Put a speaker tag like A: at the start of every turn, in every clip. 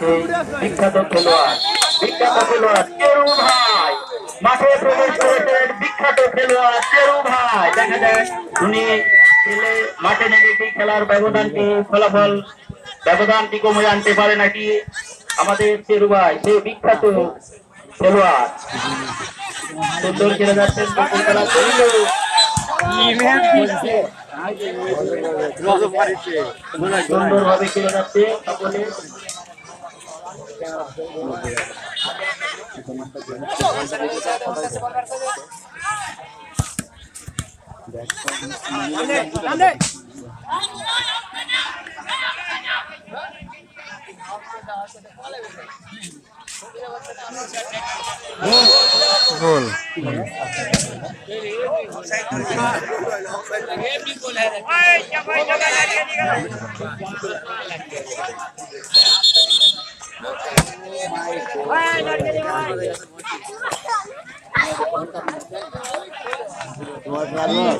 A: সেই বিখ্যাত খেলোয়াড় চেরু ভাই মাঠে প্রবেশ করেছেন। বিখ্যাত খেলোয়াড় চেরু ভাই, দেখা যায় উনি খেলে মাঠে নেমে খেলার ব্যবধানটি কমে আনতে পারে নাকি আমাদের চেরু ভাই, সেই বিখ্যাত খেলোয়াড়। সুন্দর খেলে যাচ্ছেন, সুন্দরভাবে খেলে যাচ্ছে সকলে।
B: গোল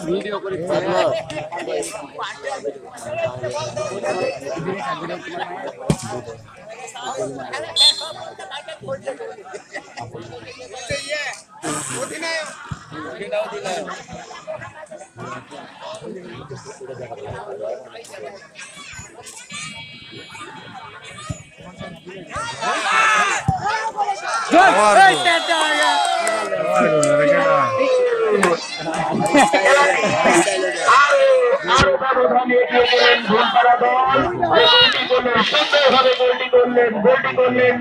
C: ভিডিও করে
A: সুন্দরভাবে গোলটি করলেন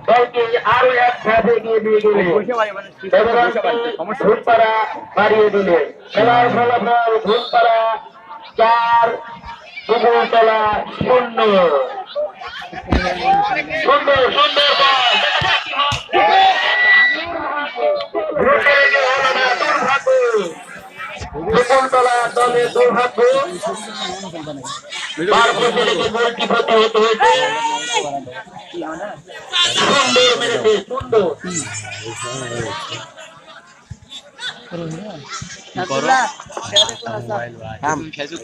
A: দলকে আরো এক ধাপ এগিয়ে দিয়ে গেলেন, ধূলপাড়া বাড়িয়ে দিলেন। খেলার ফলাফল ধূলপাড়া 4, দুপুরতলা 0। সুন্দর সুন্দর দুপুরতলা দলের দুর্ভাগ্য, গোলটি প্রতিহত হয়েছে। সুন্দর মেরেছে, সুন্দর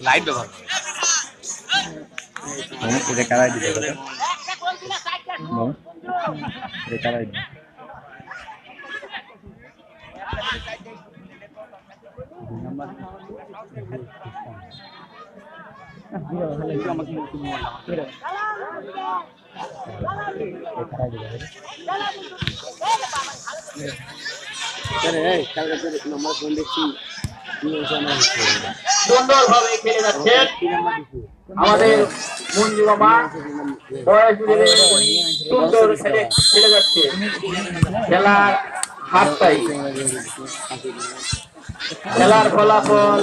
C: লাইট ব্যবহার
B: কারাই দিতে কারাই
A: সুন্দরভাবে খেলে যাচ্ছেন আমাদের মঞ্জু মামা, বয়স সুন্দর খেলে যাচ্ছে। খেলার হাতটাই, খেলার ফলাফল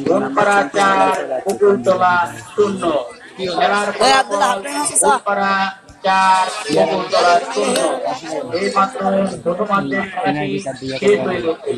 A: ধূলপাড়া 4, বকুলতলা 0। খেলার ফলাফল ধূলপাড়া 4, বকুলতলা 0। এই মাত্র প্রথমার্ধের খেলাটি শেষ হয়ে গেছে।